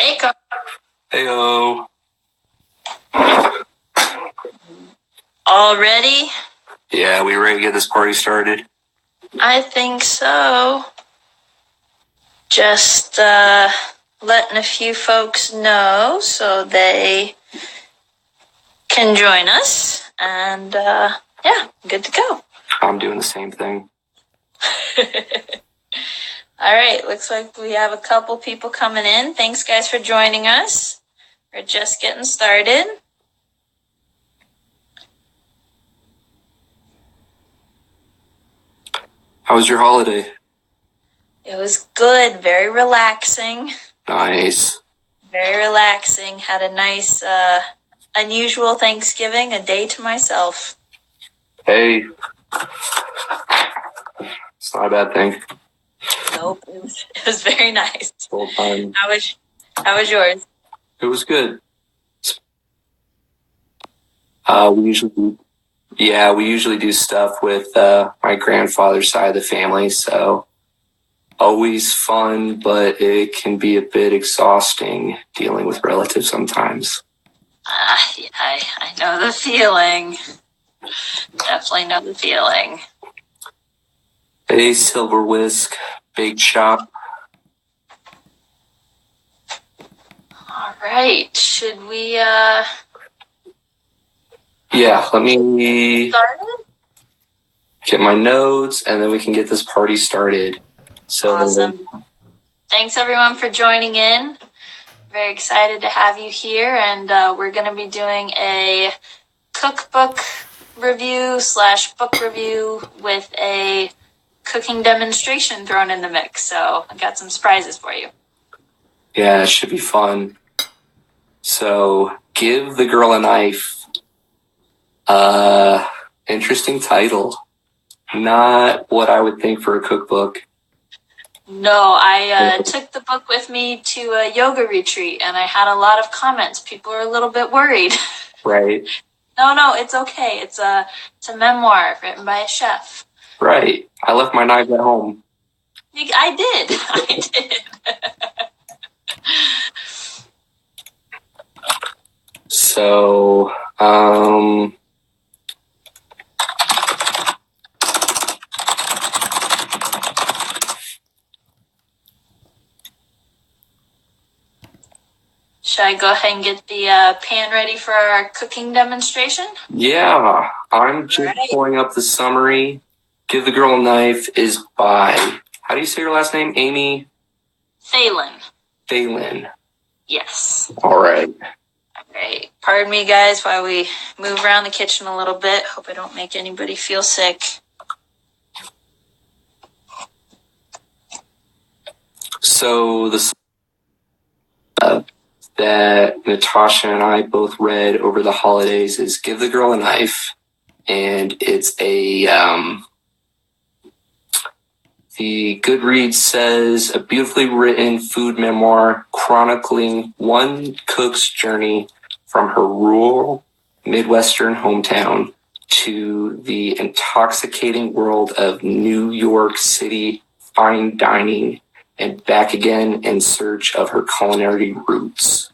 Jacob. Heyo. All ready? Yeah, we ready to get this party started? I think so. Just letting a few folks know so they can join us. And yeah, good to go. I'm doing the same thing. All right, looks like we have a couple people coming in. Thanks, guys, for joining us. We're just getting started. How was your holiday? It was good, very relaxing. Nice. Very relaxing. Had a nice, unusual Thanksgiving, a day to myself. Hey. It's not a bad thing. Nope, it was very nice. Full time. How was yours? It was good. We usually do stuff with my grandfather's side of the family, so always fun, but it can be a bit exhausting dealing with relatives sometimes. Yeah, I know the feeling. Definitely know the feeling. Hey, Silver Whisk, Bake Shop. All right, should we Yeah, let me started? get my notes and then we can get this party started. So Awesome. Thanks everyone for joining in. Very excited to have you here, and we're going to be doing a cookbook review / book review with a cooking demonstration thrown in the mix. So I got some surprises for you. Yeah, it should be fun. So, Give the Girl a Knife. Interesting title. Not what I would think for a cookbook. No, I took the book with me to a yoga retreat, and I had a lot of comments. People are a little bit worried. Right. No, it's okay. It's a memoir written by a chef. Right. I left my knives at home. I did. So, Should I go ahead and get the pan ready for our cooking demonstration? yeah, I'm just pulling up the summary. Give the Girl a Knife is by, how do you say your last name? Amy Thielen. Yes. All right. Great. Pardon me, guys, while we move around the kitchen a little bit. Hope I don't make anybody feel sick. So that Natasha and I both read over the holidays is Give the Girl a Knife. And it's the Goodreads says, a beautifully written food memoir chronicling one cook's journey from her rural Midwestern hometown to the intoxicating world of New York City fine dining and back again in search of her culinary roots.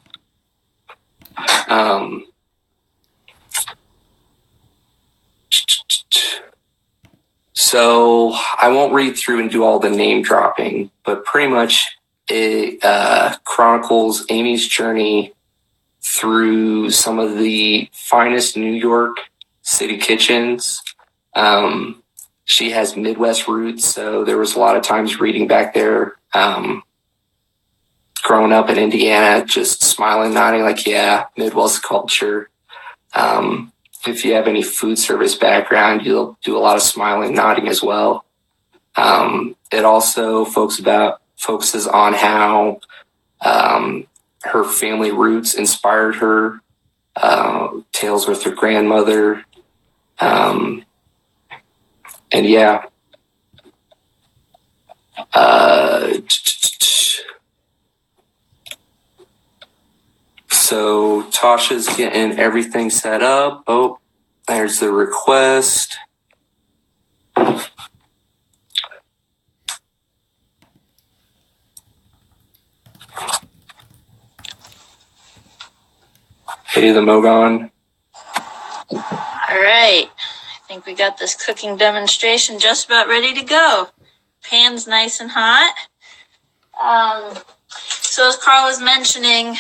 So I won't read through and do all the name dropping, but pretty much it chronicles Amy's journey through some of the finest New York City kitchens. She has Midwest roots, so there was a lot of times reading back there. Growing up in Indiana, just smiling, nodding like, yeah, Midwest culture. If you have any food service background, you'll do a lot of smiling, nodding as well. It also focuses on how her family roots inspired her, tales with her grandmother. And yeah. So Tasha's getting everything set up. Oh, there's the request. Hey, the Mogon. All right. I think we got this cooking demonstration just about ready to go. Pan's nice and hot. So as Carl was mentioning,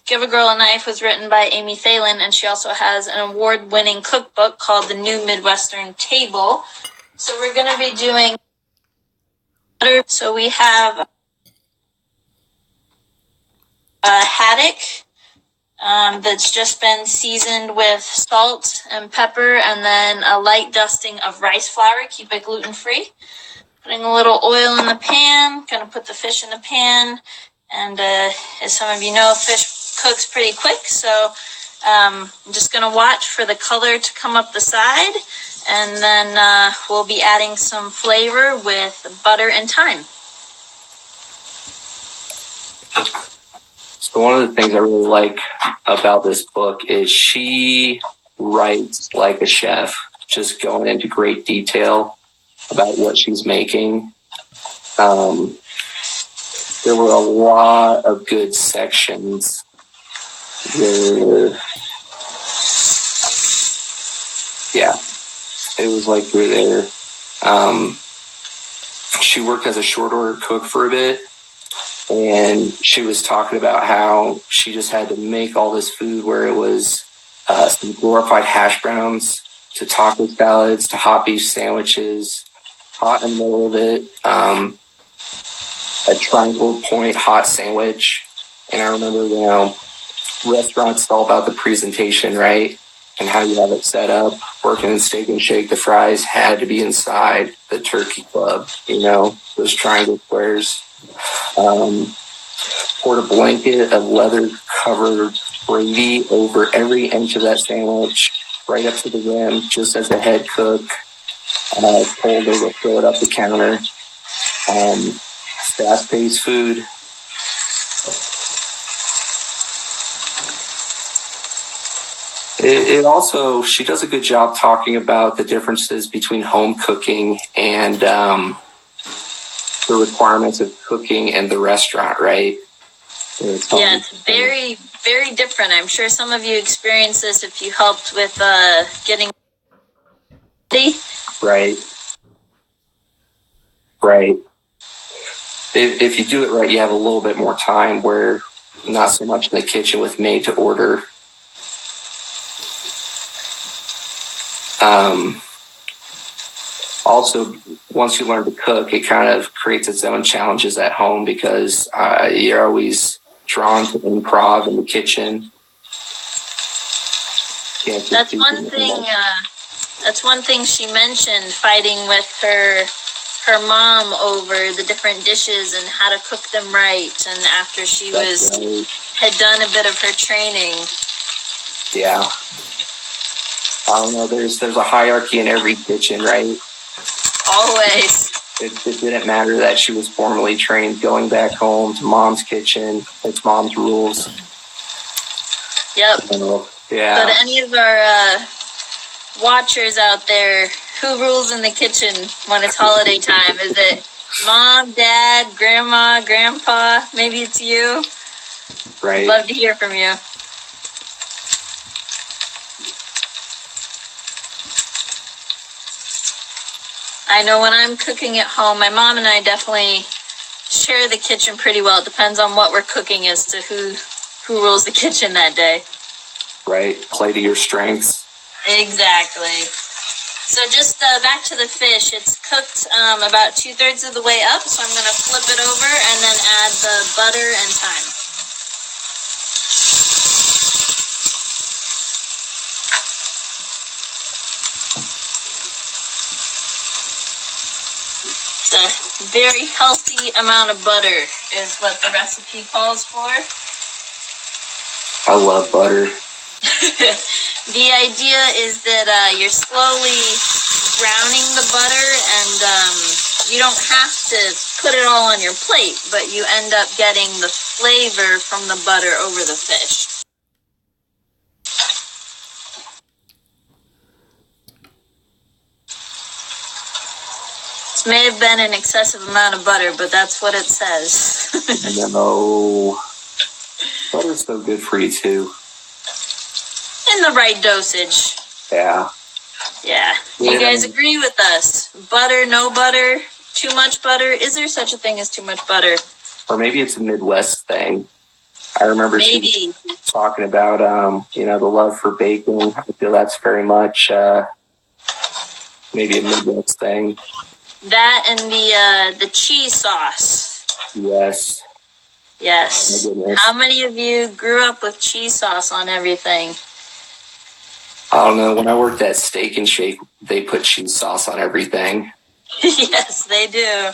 Give a Girl a Knife was written by Amy Thielen, and she also has an award-winning cookbook called The New Midwestern Table. So we're going to be doing butter. So we have a haddock that's just been seasoned with salt and pepper, and then a light dusting of rice flour. Keep it gluten-free. Putting a little oil in the pan. Going to put the fish in the pan. And as some of you know, fish cooks pretty quick. So I'm just going to watch for the color to come up the side. And then we'll be adding some flavor with butter and thyme. So one of the things I really like about this book is she writes like a chef, just going into great detail about what she's making. There were a lot of good sections where, yeah, it was like we're there. She worked as a short order cook for a bit, and she was talking about how she just had to make all this food, where it was some glorified hash browns to taco salads to hot beef sandwiches, hot in the middle of it, a triangle point hot sandwich. And I remember, restaurants, it's all about the presentation, right? And how you have it set up. Working in Steak and Shake, the fries had to be inside the turkey club, those triangle squares. Poured a blanket of leather-covered gravy over every inch of that sandwich, right up to the rim, just as the head cook told her to throw it up the counter. Fast-paced food. It also, she does a good job talking about the differences between home cooking and the requirements of cooking in the restaurant, right? It's very, very different. I'm sure some of you experienced this if you helped with getting ready. Right. If you do it right, you have a little bit more time, where not so much in the kitchen with made to order. Also, once you learn to cook, it kind of creates its own challenges at home, because you're always drawn to improv in the kitchen. That's one thing. That's one thing she mentioned, fighting with her mom over the different dishes and how to cook them right. And after she had done a bit of her training. Yeah. I don't know. There's a hierarchy in every kitchen, right? Always. It didn't matter that she was formally trained. Going back home to mom's kitchen, it's mom's rules. Yep. Yeah. But any of our watchers out there, who rules in the kitchen when it's holiday time? Is it mom, dad, grandma, grandpa? Maybe it's you. Right. Love to hear from you. I know when I'm cooking at home, my mom and I definitely share the kitchen pretty well. It depends on what we're cooking as to who rules the kitchen that day. Right. Play to your strengths. Exactly. So just back to the fish. It's cooked about 2/3 of the way up, so I'm going to flip it over and then add the butter and thyme. It's a very healthy amount of butter is what the recipe calls for. I love butter. The idea is that you're slowly browning the butter, and you don't have to put it all on your plate, but you end up getting the flavor from the butter over the fish. This may have been an excessive amount of butter, but that's what it says. No. Butter's so good for you, too. in the right dosage. Yeah. Yeah. You guys agree with us? Butter, no butter, too much butter? Is there such a thing as too much butter? Or maybe it's a Midwest thing. I remember she was talking about, the love for bacon. I feel that's very much maybe a Midwest thing. That and the cheese sauce. Yes. Yes. How many of you grew up with cheese sauce on everything? I don't know. When I worked at Steak and Shake, they put cheese sauce on everything. Yes, they do.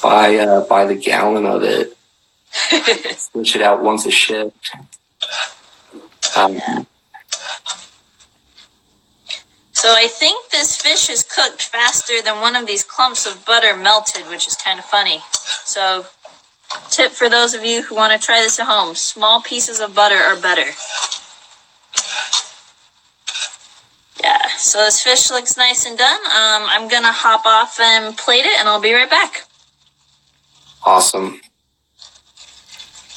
By the gallon of it. Switch it out once a shift. Yeah. So I think this fish is cooked faster than one of these clumps of butter melted, which is kind of funny. So tip for those of you who want to try this at home, small pieces of butter are better. Yeah, so this fish looks nice and done. I'm going to hop off and plate it, and I'll be right back. Awesome.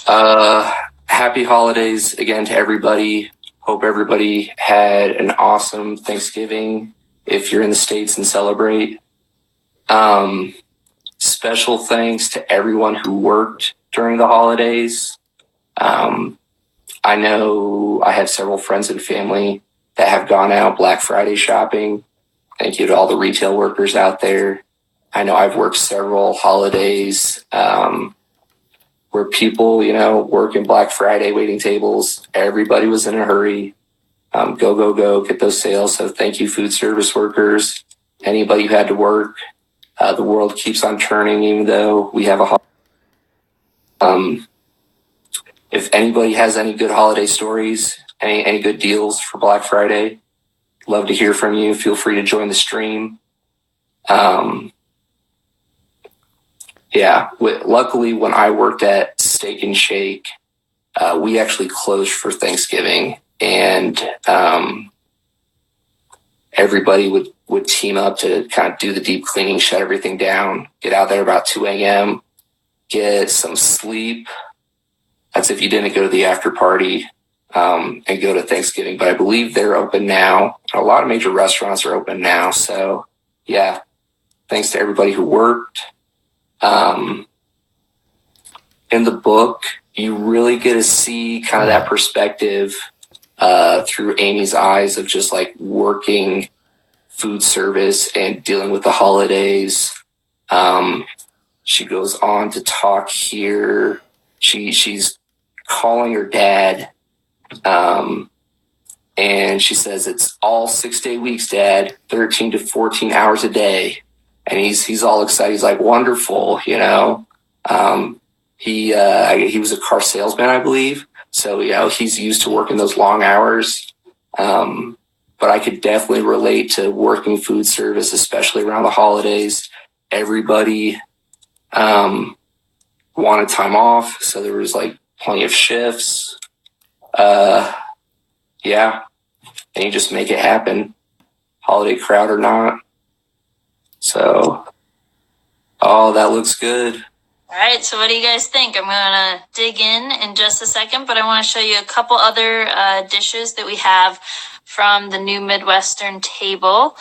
Happy holidays again to everybody. Hope everybody had an awesome Thanksgiving if you're in the States and celebrate. Special thanks to everyone who worked during the holidays. I know I have several friends and family that have gone out Black Friday shopping. Thank you to all the retail workers out there. I know I've worked several holidays where people, working Black Friday, waiting tables. Everybody was in a hurry. Go, get those sales. So thank you, food service workers. Anybody who had to work. The world keeps on turning, even though we have a if anybody has any good holiday stories, any good deals for Black Friday, love to hear from you. Feel free to join the stream. Luckily, when I worked at Steak and Shake, we actually closed for Thanksgiving, and everybody would team up to kind of do the deep cleaning, shut everything down, get out there about 2 a.m., get some sleep. That's if you didn't go to the after party and go to Thanksgiving. But I believe they're open now. A lot of major restaurants are open now. So, yeah, thanks to everybody who worked. In the book, you really get to see kind of that perspective through Amy's eyes of just like working food service and dealing with the holidays. She goes on to talk here. She's calling her dad, and she says it's all 6-day weeks, Dad, 13 to 14 hours a day. And he's all excited. He's like, wonderful, He was a car salesman, I believe. So, he's used to working those long hours. But I could definitely relate to working food service, especially around the holidays. Everybody wanted time off, so there was like plenty of shifts. And you just make it happen, holiday crowd or not. So, that looks good. All right, so what do you guys think? I'm going to dig in just a second, but I want to show you a couple other dishes that we have from the new Midwestern Table.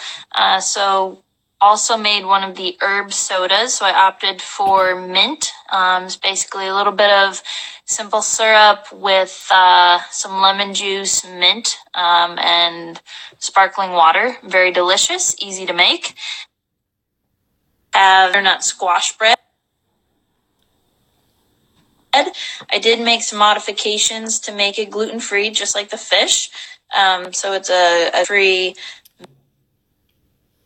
So also made one of the herb sodas, so I opted for mint. It's basically a little bit of simple syrup with some lemon juice, mint, and sparkling water. Very delicious, easy to make. Have butternut squash bread. I did make some modifications to make it gluten-free, just like the fish. So it's a free,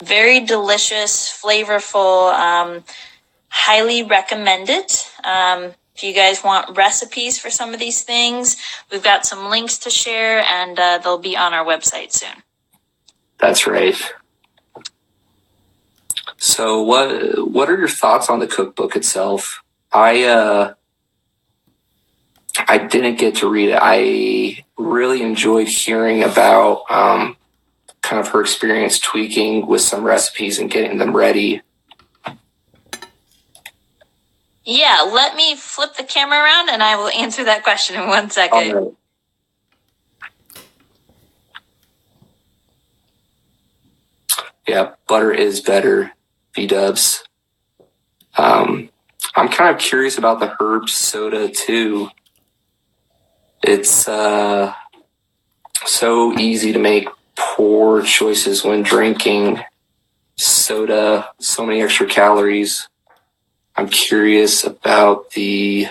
very delicious, flavorful, highly recommend it. If you guys want recipes for some of these things, we've got some links to share, and they'll be on our website soon. That's right. So what are your thoughts on the cookbook itself? I didn't get to read it. I really enjoyed hearing about kind of her experience tweaking with some recipes and getting them ready. Yeah, let me flip the camera around and I will answer that question in 1 second. Right. Yeah, butter is better. B-dubs. I'm kind of curious about the herb soda too. It's so easy to make poor choices when drinking soda, so many extra calories. I'm curious about the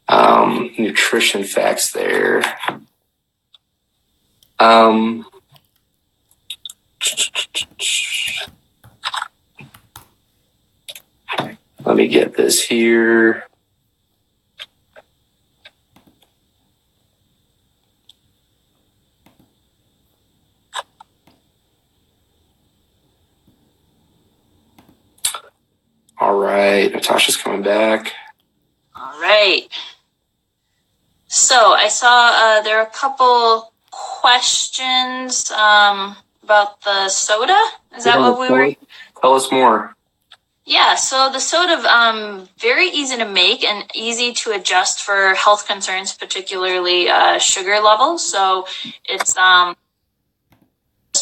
nutrition facts there. Let me get this here. All right, Natasha's coming back. All right. So I saw there are a couple questions about the soda. Is that what we were? Tell us more. Yeah, so the soda, very easy to make and easy to adjust for health concerns, particularly sugar levels. So it's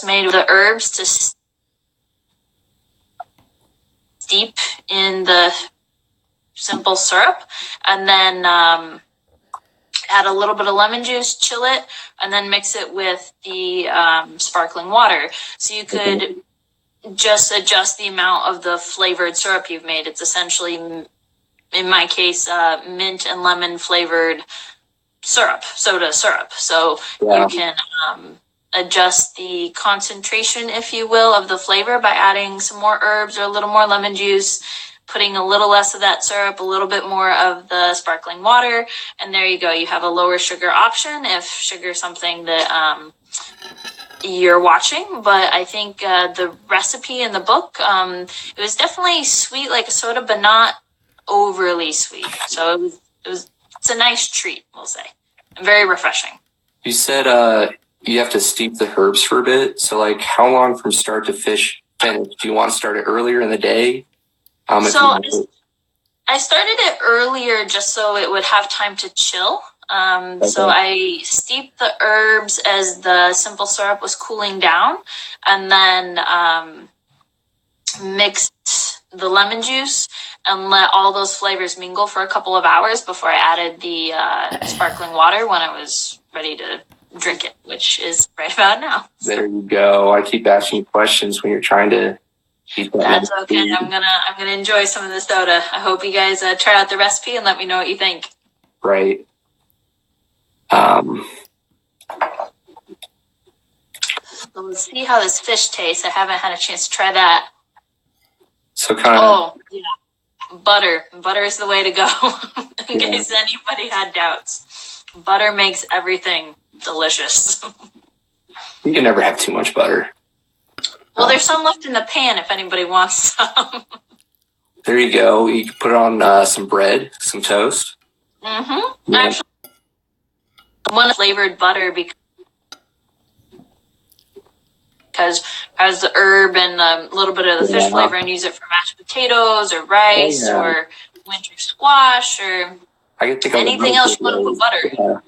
made with the herbs to steep in the simple syrup, and then add a little bit of lemon juice, chill it, and then mix it with the sparkling water. So you could just adjust the amount of the flavored syrup you've made. It's essentially, in my case, mint and lemon flavored syrup, soda syrup. So you can adjust the concentration, if you will, of the flavor by adding some more herbs or a little more lemon juice, putting a little less of that syrup, a little bit more of the sparkling water, and there you go. You have a lower sugar option if sugar is something that you're watching. But I think the recipe in the book, it was definitely sweet like a soda, but not overly sweet. So it's a nice treat, we'll say, and very refreshing. You said you have to steep the herbs for a bit. So like how long from start to finish? Do you want to start it earlier in the day? So I started it earlier just so it would have time to chill. Okay. So I steeped the herbs as the simple syrup was cooling down, and then mixed the lemon juice and let all those flavors mingle for a couple of hours before I added the sparkling water when I was ready to drink it, which is right about now. There you go. I keep asking you questions when you're trying to eat that. That's okay. I'm gonna enjoy some of the soda. I hope you guys try out the recipe and let me know what you think. Right. So let's see how this fish tastes. I haven't had a chance to try that. So kind of. Oh, yeah. Butter. Butter is the way to go. In case anybody had doubts. Butter makes everything delicious. You can never have too much butter. Well, there's some left in the pan if anybody wants some. There you go. You can put it on some bread, some toast. Mm-hmm. Yeah. Actually, one flavored butter because it has the herb and a little bit of the fish flavor, and use it for mashed potatoes or rice or winter squash or anything else you want to put butter.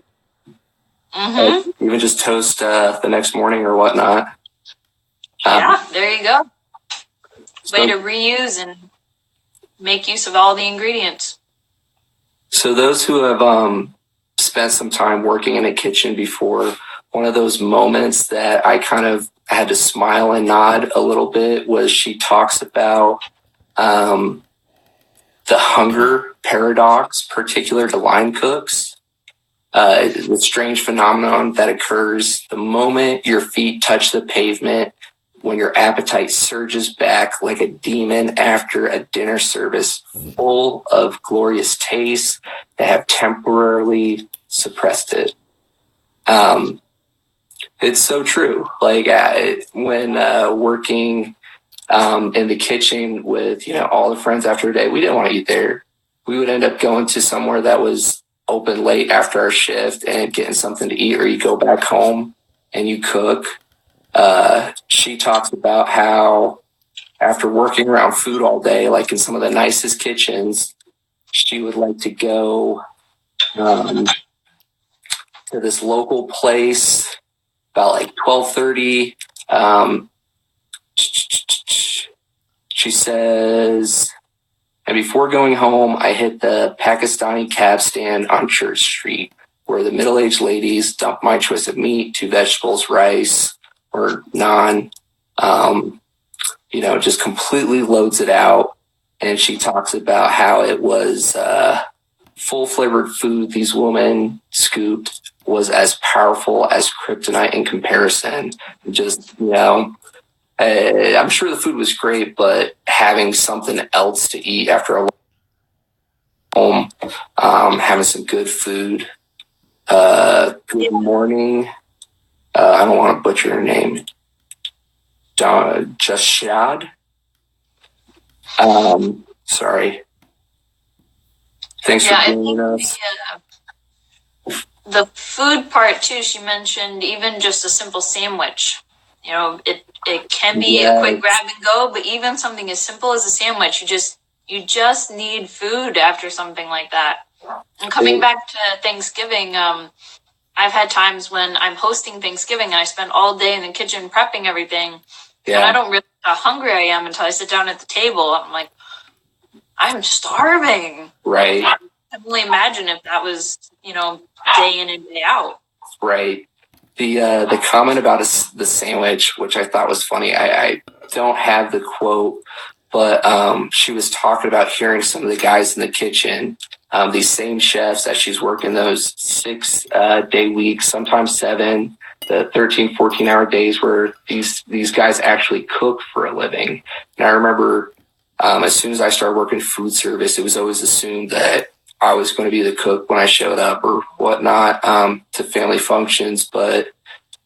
Even just toast the next morning or whatnot. Yeah, there you go. Way to reuse and make use of all the ingredients. So those who have spent some time working in a kitchen before, one of those moments that I kind of had to smile and nod a little bit was she talks about the hunger paradox, particular to line cooks. The strange phenomenon that occurs the moment your feet touch the pavement, when your appetite surges back like a demon after a dinner service full of glorious tastes that have temporarily suppressed it. It's so true. Like when working in the kitchen with all the friends after a day, we didn't want to eat there. We would end up going to somewhere that was open late after our shift and getting something to eat, or you go back home and you cook. She talks about how after working around food all day, like in some of the nicest kitchens, she would like to go to this local place about like 12:30, She says, and before going home, I hit the Pakistani cab stand on Church Street, where the middle-aged ladies dump my choice of meat, 2 vegetables, rice, or naan, just completely loads it out. And she talks about how it was full-flavored food these women scooped was as powerful as kryptonite in comparison. Just, I'm sure the food was great, but having something else to eat after a home, having some good food. Good morning. I don't want to butcher her name. Jashad. Sorry. Thanks for joining us. The food part too, she mentioned even just a simple sandwich. It can be a quick grab and go, but even something as simple as a sandwich, you just need food after something like that. And coming back to Thanksgiving, I've had times when I'm hosting Thanksgiving and I spend all day in the kitchen prepping everything. Yeah. And I don't realize how hungry I am until I sit down at the table. I'm like, I'm starving. Right. I can only imagine if that was, day in and day out. Right. The comment about the sandwich, which I thought was funny, I don't have the quote, but she was talking about hearing some of the guys in the kitchen, these same chefs that she's working those 6-day weeks, sometimes 7, the 13, 14-hour days where these guys actually cook for a living. And I remember as soon as I started working food service, it was always assumed that I was going to be the cook when I showed up or whatnot to family functions. But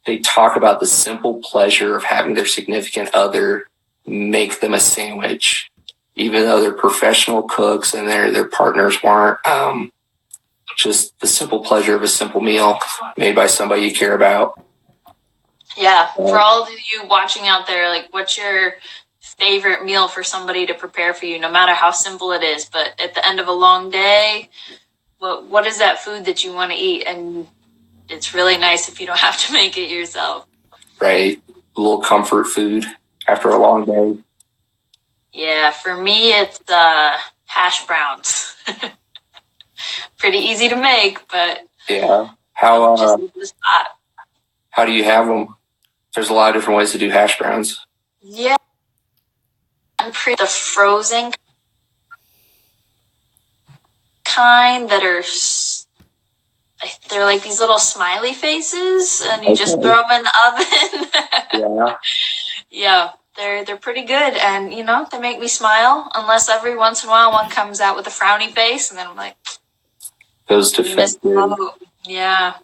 they talk about the simple pleasure of having their significant other make them a sandwich, even though they're professional cooks and their partners weren't. Just the simple pleasure of a simple meal made by somebody you care about. Yeah, for all of you watching out there, like, what's your favorite meal for somebody to prepare for you, no matter how simple it is? But at the end of a long day, what is that food that you want to eat? And it's really nice if you don't have to make it yourself. Right. A little comfort food after a long day. Yeah, for me, it's hash browns. Pretty easy to make, but yeah. How do you have them? There's a lot of different ways to do hash browns. Yeah. The frozen kind that are, they're like these little smiley faces, and you just throw them in the oven. Yeah. Yeah, they're pretty good, and they make me smile. Unless every once in a while one comes out with a frowny face, and then I'm like, goes defensive. Yeah.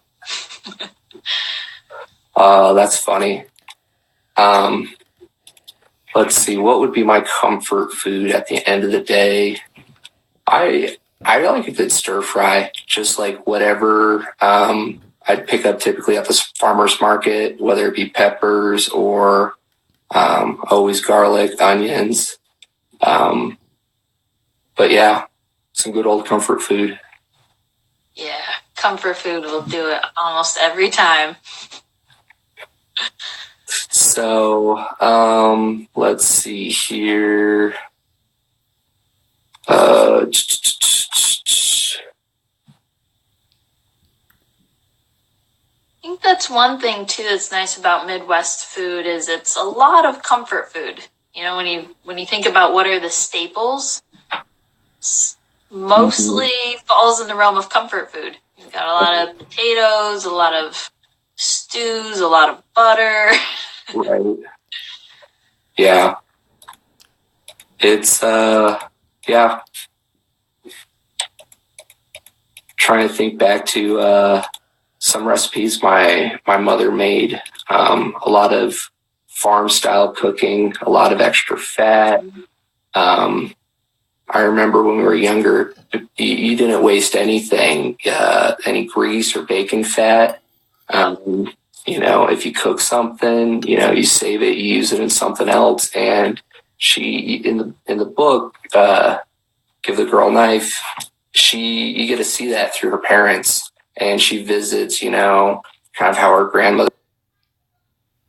That's funny. Let's see, what would be my comfort food at the end of the day? I like a good stir fry, just like whatever I'd pick up typically at the farmer's market, whether it be peppers or always garlic, onions. But yeah, some good old comfort food. Yeah, comfort food will do it almost every time. So, let's see here. I think that's one thing too that's nice about Midwest food is it's a lot of comfort food. When you think about what are the staples, mostly falls in the realm of comfort food. You've got a lot of potatoes, a lot of stews, a lot of butter. Right. Yeah. It's yeah. Trying to think back to some recipes my mother made. A lot of farm style cooking, a lot of extra fat. I remember when we were younger, you didn't waste anything, any grease or baking fat. If you cook something, you save it, you use it in something else. And she, in the book, Give the Girl a Knife, you get to see that through her parents. And she visits, kind of how her grandmother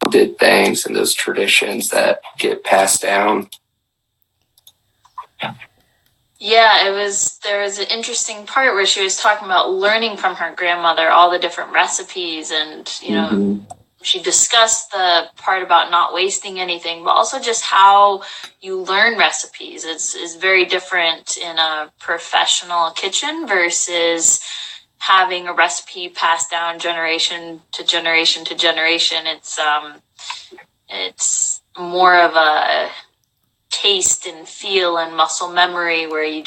did things and those traditions that get passed down. Yeah, there was an interesting part where she was talking about learning from her grandmother all the different recipes, and she discussed the part about not wasting anything, but also just how you learn recipes. It's very different in a professional kitchen versus having a recipe passed down generation to generation to generation. It's more of a taste and feel and muscle memory where you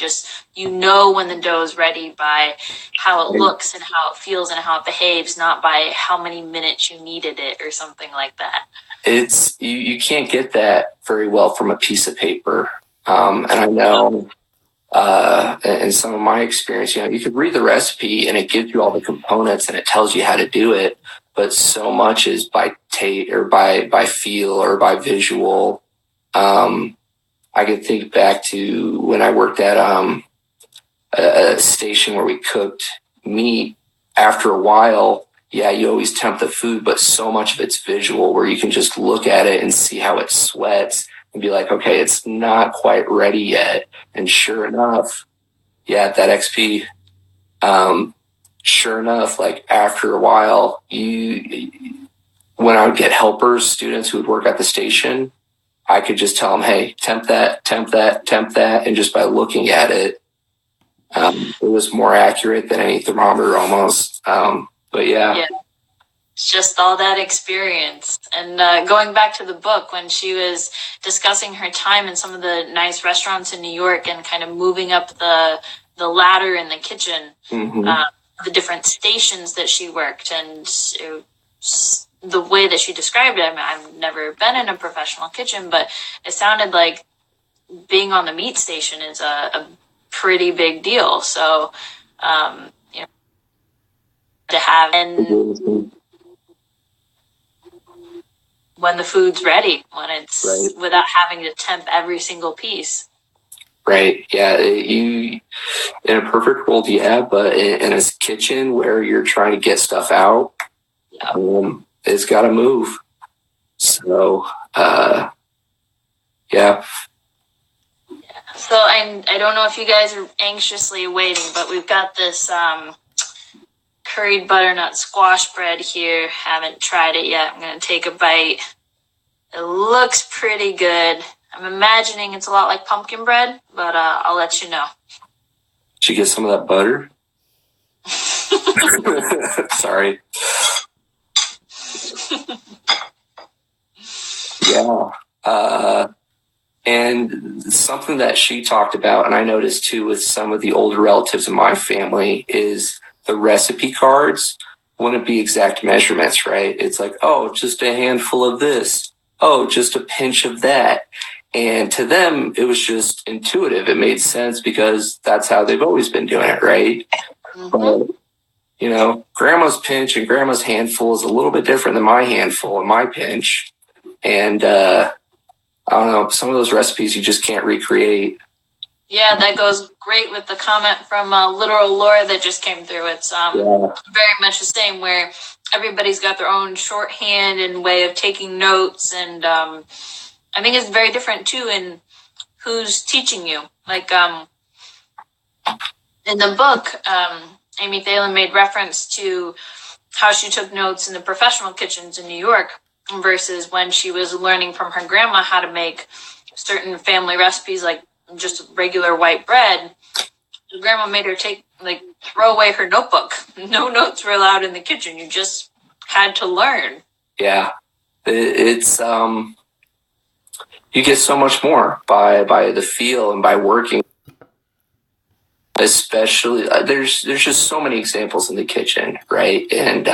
know when the dough is ready by how it looks and how it feels and how it behaves, not by how many minutes you kneaded it or something like that. It's you can't get that very well from a piece of paper. And I know in some of my experience, you could read the recipe and it gives you all the components and it tells you how to do it, but so much is by taste or by feel or by visual. I could think back to when I worked at a station where we cooked meat. After a while, yeah, you always tempt the food, but so much of it's visual where you can just look at it and see how it sweats and be like, okay, it's not quite ready yet. And sure enough, yeah, that XP, sure enough, like after a while, when I would get helpers, students who would work at the station, I could just tell them, hey, temp that, temp that, temp that. And just by looking at it, it was more accurate than any thermometer almost. But yeah. It's just all that experience. And going back to the book, when she was discussing her time in some of the nice restaurants in New York and kind of moving up the ladder in the kitchen, the different stations that she worked, and the way that she described it, I mean, I've never been in a professional kitchen, but it sounded like being on the meat station is a pretty big deal. So, to have and when the food's ready, when it's without having to temp every single piece. Right. Yeah. In a perfect world, yeah, but in a kitchen where you're trying to get stuff out, it's got to move. So, yeah. So I don't know if you guys are anxiously waiting, but we've got this curried butternut squash bread here. Haven't tried it yet. I'm going to take a bite. It looks pretty good. I'm imagining it's a lot like pumpkin bread, but I'll let you know. Did you get some of that butter? Sorry. Yeah. And something that she talked about, and I noticed too with some of the older relatives in my family, is the recipe cards wouldn't be exact measurements, right? It's like, oh, just a handful of this. Oh, just a pinch of that. And to them, it was just intuitive. It made sense because that's how they've always been doing it, right? But, grandma's pinch and grandma's handful is a little bit different than my handful and my pinch. And, I don't know, some of those recipes you just can't recreate. Yeah, that goes great with the comment from Literal Laura that just came through. It's very much the same, where everybody's got their own shorthand and way of taking notes. And I think it's very different, too, in who's teaching you. Like in the book, Amy Thielen made reference to how she took notes in the professional kitchens in New York versus when she was learning from her grandma how to make certain family recipes, like just regular white bread. The grandma made her throw away her notebook. No notes were allowed in the kitchen. You just had to learn. Yeah. It's, you get so much more by the feel and by working. Especially, there's just so many examples in the kitchen, right? And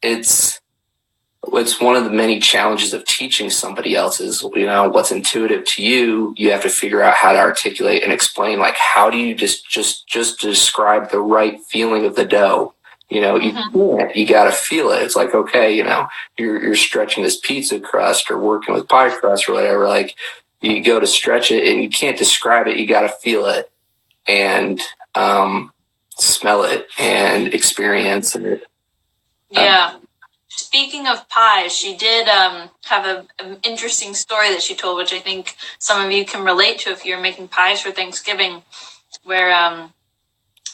it's one of the many challenges of teaching somebody else is, what's intuitive to you, you have to figure out how to articulate and explain, like, how do you just describe the right feeling of the dough? You can't, you got to feel it. It's like, okay, you're stretching this pizza crust or working with pie crust or whatever. Like, you go to stretch it and you can't describe it. You got to feel it and smell it and experience it. Yeah. speaking of pies, she did have an interesting story that she told, which I think some of you can relate to if you're making pies for Thanksgiving, where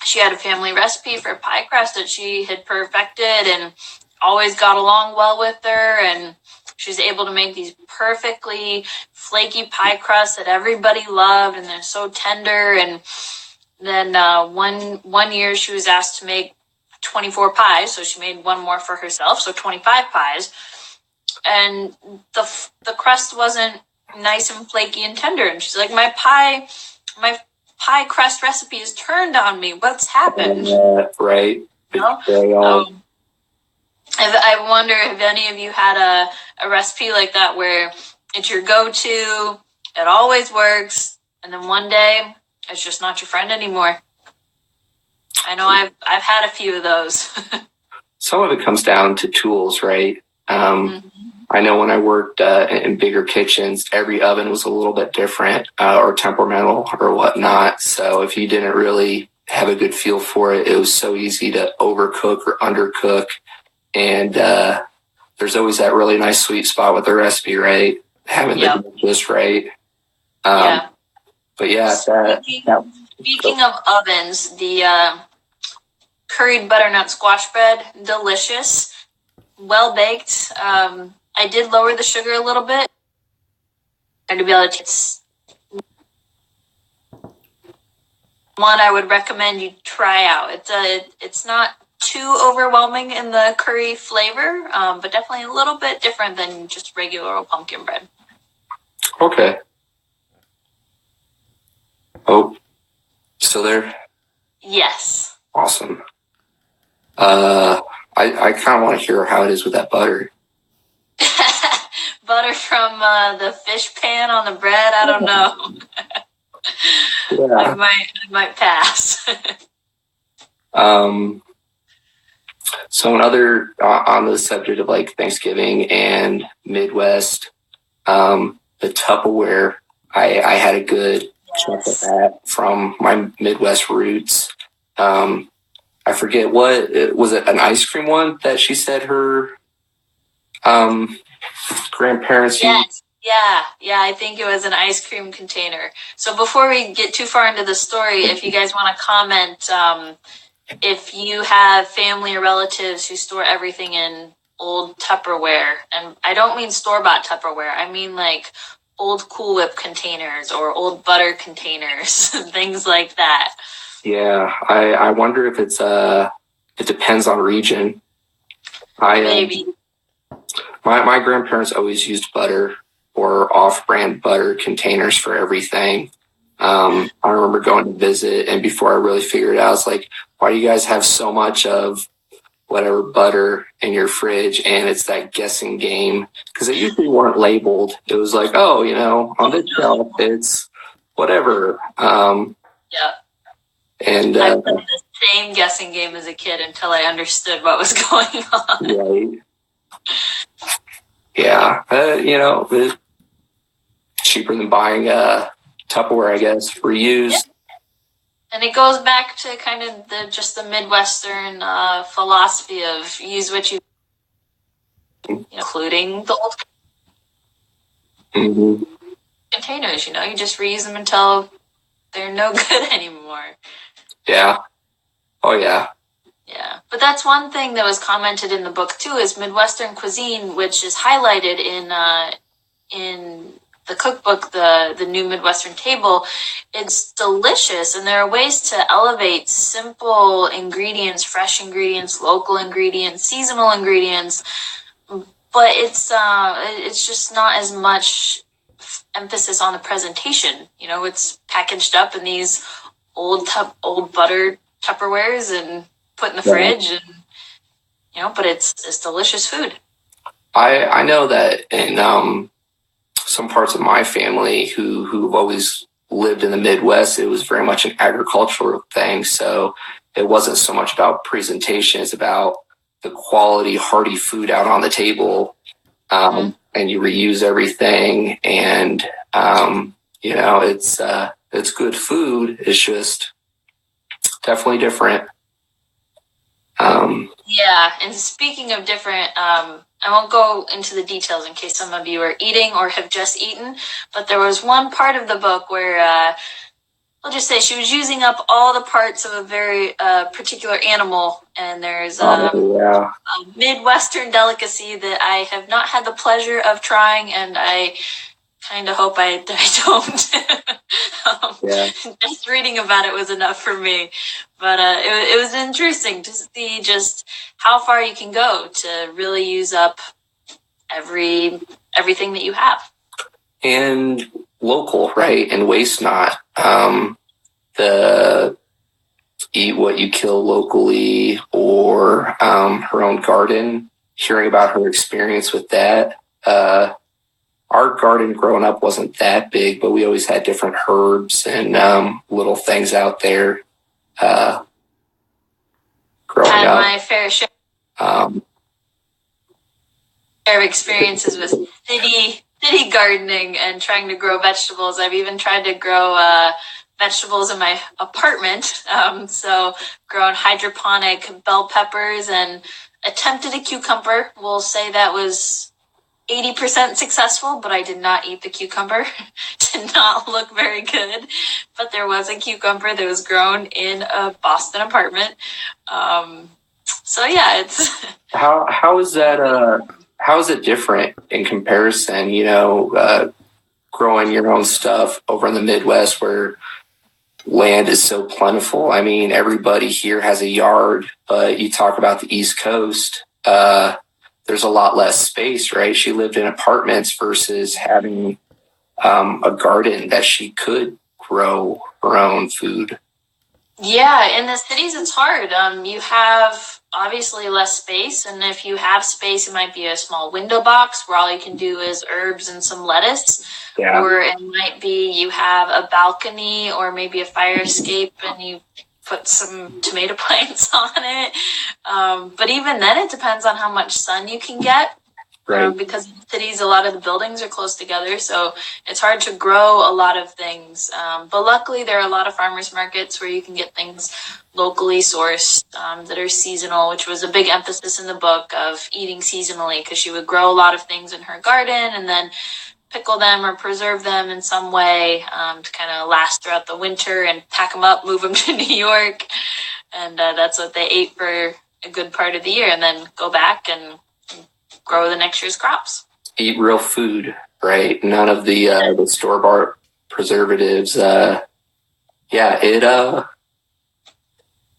she had a family recipe for pie crust that she had perfected and always got along well with her, and she was able to make these perfectly flaky pie crusts that everybody loved, and they're so tender. And then one year she was asked to make 24 pies, so she made one more for herself, so 25 pies. And the crust wasn't nice and flaky and tender, and she's like, my pie crust recipe has turned on me. What's happened? Right. You know? I wonder if any of you had a recipe like that where it's your go-to, it always works, and then one day it's just not your friend anymore. I know I've had a few of those. Some of it comes down to tools, right? I know when I worked in bigger kitchens, every oven was a little bit different or temperamental or whatnot. So if you didn't really have a good feel for it, it was so easy to overcook or undercook. And there's always that really nice sweet spot with the recipe, right? Having the just right. But yeah, speaking of ovens, the curried butternut squash bread, delicious, well baked. I did lower the sugar a little bit to be able to taste. One I would recommend you try out. It's not too overwhelming in the curry flavor, but definitely a little bit different than just regular old pumpkin bread. Okay. Oh, still there? Yes. Awesome. I kind of want to hear how it is with that butter. Butter from the fish pan on the bread. I don't know. Yeah. I might pass. So another on the subject of like Thanksgiving and Midwest, the Tupperware, I had a good chunk of that from my Midwest roots. I forget was it an ice cream one that she said her grandparents used? Yeah, I think it was an ice cream container. So before we get too far into the story, if you guys want to comment, if you have family or relatives who store everything in old Tupperware, and I don't mean store-bought Tupperware, I mean like old Cool Whip containers or old butter containers, things like that. Yeah, I wonder if it depends on region. Maybe. My grandparents always used butter or off-brand butter containers for everything. I remember going to visit, and before I really figured it out, I was like, why do you guys have so much of whatever butter in your fridge? And it's that guessing game, because they usually weren't labeled. It was like, oh, on this shelf, it's whatever. Yeah. And I played the same guessing game as a kid until I understood what was going on. Right. Yeah. It's cheaper than buying Tupperware, I guess, reused. Yeah. And it goes back to kind of the Midwestern philosophy of use what you, including the old containers. You just reuse them until they're no good anymore. Yeah. Oh, yeah. Yeah. But that's one thing that was commented in the book, too, is Midwestern cuisine, which is highlighted in the cookbook, the new Midwestern Table. It's delicious, and there are ways to elevate simple ingredients, fresh ingredients, local ingredients, seasonal ingredients, but it's just not as much emphasis on the presentation. It's packaged up in these old butter Tupperwares and put in the fridge, and but it's delicious food. I know that in some parts of my family who've always lived in the Midwest, it was very much an agricultural thing. So it wasn't so much about presentation; it's about the quality, hearty food out on the table, and you reuse everything, and it's good food. It's just definitely different. Yeah, and speaking of different, I won't go into the details in case some of you are eating or have just eaten, but there was one part of the book where I'll just say she was using up all the parts of a very particular animal, and there's a Midwestern delicacy that I have not had the pleasure of trying, and I kind of hope I don't. Just reading about it was enough for me, but it was interesting to see just how far you can go to really use up everything that you have. And local, right? And waste not. The eat what you kill locally, or her own garden, hearing about her experience with that. Our garden growing up wasn't that big, but we always had different herbs and little things out there growing had up. My fair share of experiences with city gardening and trying to grow vegetables. I've even tried to grow vegetables in my apartment. So grown hydroponic bell peppers and attempted a cucumber. We'll say that was 80% successful, but I did not eat the cucumber. Did not look very good, but there was a cucumber that was grown in a Boston apartment. So yeah, it's how is that? How is it different in comparison? Growing your own stuff over in the Midwest where land is so plentiful. I mean, everybody here has a yard, but you talk about the East Coast, there's a lot less space, right? She lived in apartments versus having a garden that she could grow her own food. Yeah, in the cities, it's hard. You have obviously less space, and if you have space, it might be a small window box where all you can do is herbs and some lettuce. Yeah. Or it might be you have a balcony or maybe a fire escape and you put some tomato plants on it. But even then, it depends on how much sun you can get. Right. Because in cities, a lot of the buildings are close together, so it's hard to grow a lot of things. But luckily, there are a lot of farmers markets where you can get things locally sourced that are seasonal, which was a big emphasis in the book of eating seasonally, because she would grow a lot of things in her garden and then pickle them or preserve them in some way to kind of last throughout the winter and pack them up, move them to New York. And that's what they ate for a good part of the year, and then go back and grow the next year's crops. Eat real food, right? None of the store-bought preservatives.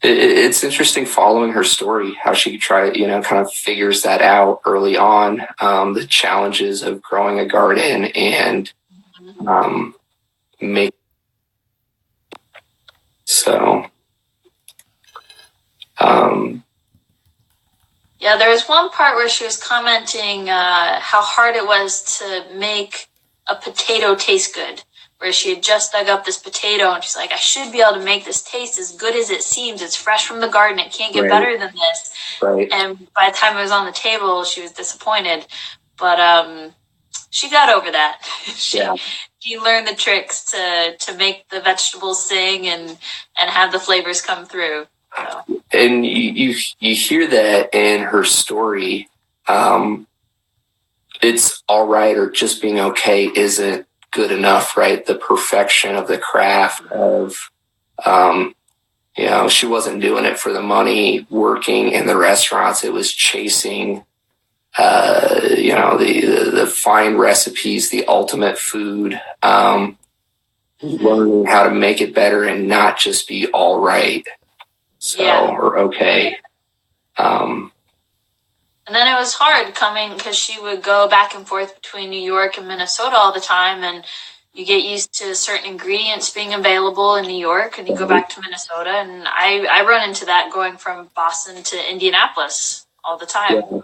It's interesting following her story, how she kind of figures that out early on, the challenges of growing a garden and make. So, yeah, there was one part where she was commenting how hard it was to make a potato taste good, where she had just dug up this potato and she's like, I should be able to make this taste as good as it seems. It's fresh from the garden. It can't get better than this. Right. And by the time it was on the table, she was disappointed. But she got over that. She learned the tricks to make the vegetables sing and have the flavors come through. So. And you hear that in her story. It's all right, or just being okay isn't good enough, right? The perfection of the craft of, she wasn't doing it for the money, working in the restaurants. It was chasing, the fine recipes, the ultimate food, learning how to make it better and not just be all right. Or okay. And then it was hard coming because she would go back and forth between New York and Minnesota all the time, and you get used to certain ingredients being available in New York, and you go back to Minnesota, and I run into that going from Boston to Indianapolis all the time,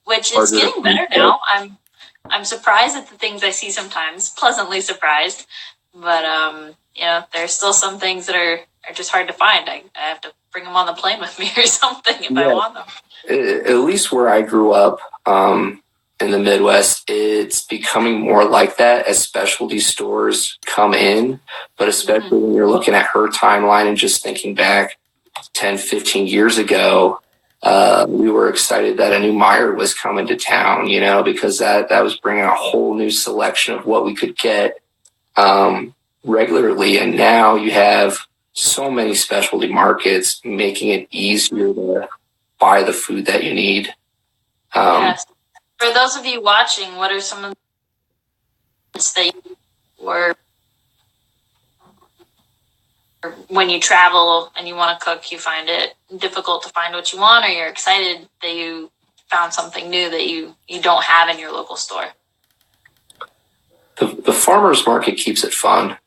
which is getting better now. I'm surprised at the things I see sometimes, pleasantly surprised, but there's still some things that are just hard to find. I have to bring them on the plane with me or something if I want them. At least where I grew up in the Midwest, it's becoming more like that as specialty stores come in. But especially when you're looking at her timeline and just thinking back 10, 15 years ago, We were excited that a new Meyer was coming to town, because that was bringing a whole new selection of what we could get regularly. And now you have so many specialty markets making it easier to buy the food that you need. Yes. For those of you watching, what are some of the things that you were when you travel and you want to cook, you find it difficult to find what you want, or you're excited that you found something new that you don't have in your local store? The farmer's market keeps it fun.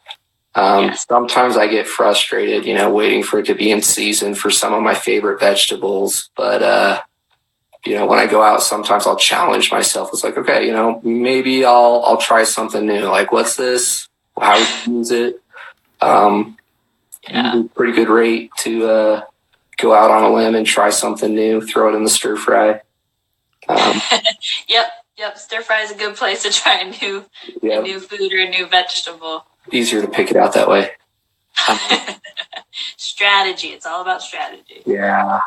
Yes. Sometimes I get frustrated, waiting for it to be in season for some of my favorite vegetables. But, when I go out, sometimes I'll challenge myself. It's like, okay, maybe I'll try something new. Like, what's this? How would you use it? Pretty good rate to go out on a limb and try something new, throw it in the stir fry. Yep. Stir fry is a good place to try a new food or a new vegetable. Easier to pick it out that way. Strategy. It's all about strategy. Yeah.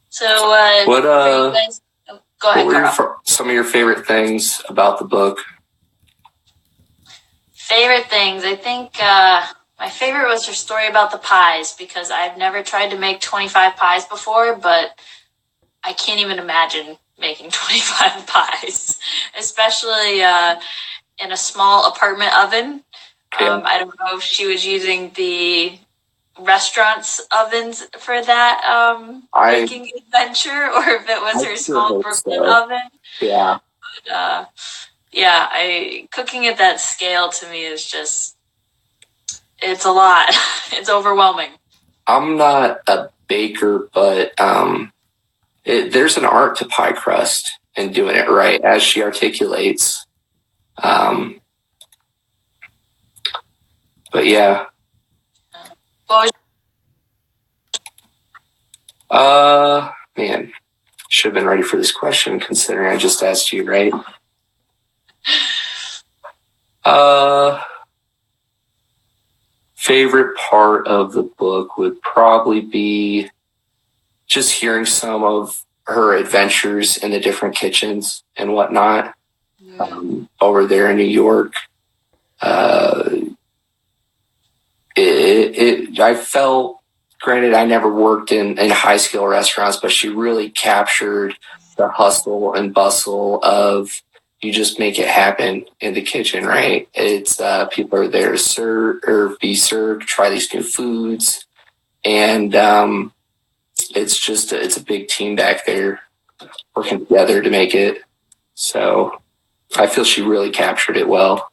So, what you guys, go ahead, what were some of your favorite things about the book? Favorite things? I think my favorite was her story about the pies, because I've never tried to make 25 pies before, but I can't even imagine making 25 pies, especially in a small apartment oven. Yeah. I don't know if she was using the restaurant's ovens for that baking adventure, or if it was her small Brooklyn oven. Yeah. But, cooking at that scale to me is just, it's a lot. It's overwhelming. I'm not a baker, but there's an art to pie crust and doing it right, as she articulates. But yeah. Man, should have been ready for this question considering I just asked you, right? Favorite part of the book would probably be just hearing some of her adventures in the different kitchens and whatnot over there in New York. I felt, granted, I never worked in high scale restaurants, but she really captured the hustle and bustle of, you just make it happen in the kitchen, right? It's people are there to serve or be served, try these new foods, and it's a big team back there working together to make it. So I feel she really captured it well.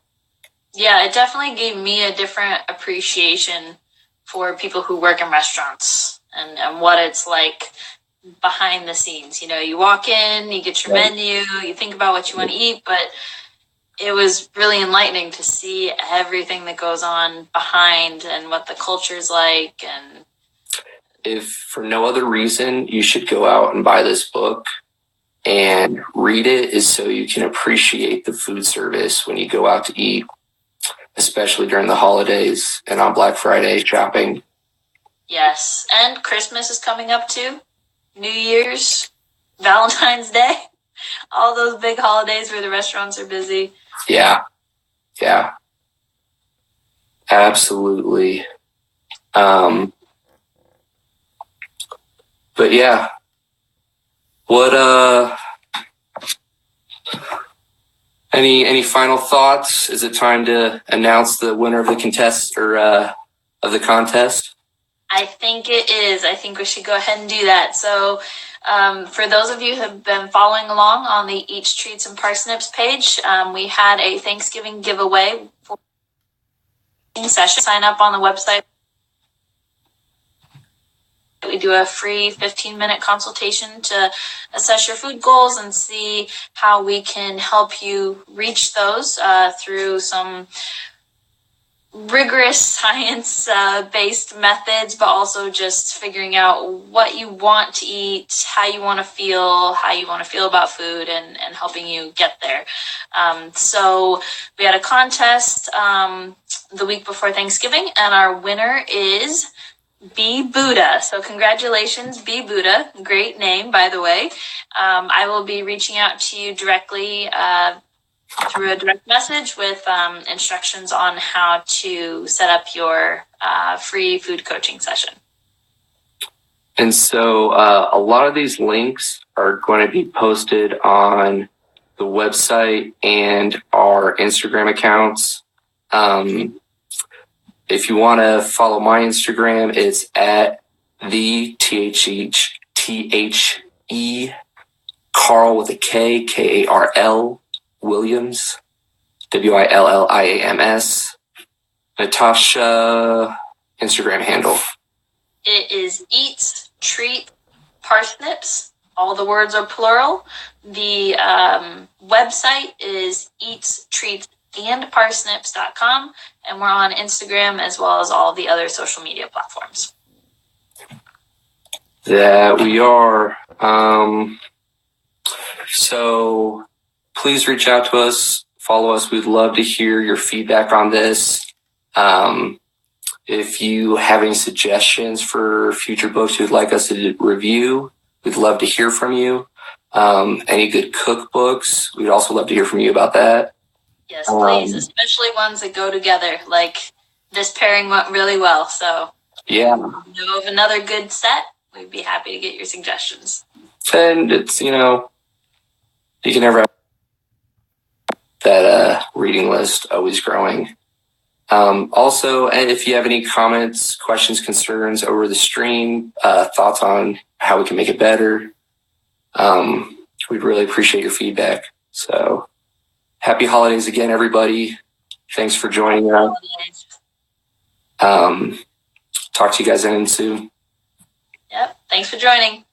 Yeah, it definitely gave me a different appreciation for people who work in restaurants and what it's like behind the scenes. You walk in, you get your menu, you think about what you want to eat, but it was really enlightening to see everything that goes on behind and what the culture's like. And if for no other reason, you should go out and buy this book and read it, is so you can appreciate the food service when you go out to eat, especially during the holidays and on Black Friday shopping. Yes, and Christmas is coming up too. New Year's, Valentine's Day, all those big holidays where the restaurants are busy. Yeah, absolutely. But yeah, what any final thoughts? Is it time to announce the winner of the contest or of the contest? I think it is. I think we should go ahead and do that. So for those of you who have been following along on the Eats, Treats, and Parsnips page, we had a Thanksgiving giveaway for session. Sign up on the website. We do a free 15-minute consultation to assess your food goals and see how we can help you reach those through some rigorous science-based methods, but also just figuring out what you want to eat, how you want to feel about food, and helping you get there. So we had a contest the week before Thanksgiving, and our winner is Be Buddha. So congratulations, Be Buddha. Great name, by the way. I will be reaching out to you directly through a direct message with instructions on how to set up your free food coaching session. And so a lot of these links are going to be posted on the website and our Instagram accounts. If you want to follow my Instagram, it's at the THE Carl with a K, KARL Williams, WILLIAMS. Natasha Instagram handle. It is Eats, Treat, Parsnips. All the words are plural. The website is eatstreatsandparsnips.com, and we're on Instagram as well as all the other social media platforms. That we are. So please reach out to us, follow us. We'd love to hear your feedback on this. If you have any suggestions for future books you'd like us to review, we'd love to hear from you. Any good cookbooks, we'd also love to hear from you about that. Yes, please, especially ones that go together. Like this pairing went really well. So yeah, if you know of another good set, we'd be happy to get your suggestions. And it's, you can never have that reading list always growing. Also, and if you have any comments, questions, concerns over the stream, thoughts on how we can make it better, we'd really appreciate your feedback. So happy holidays again, everybody. Thanks for joining us. Talk to you guys again soon. Yep. Thanks for joining.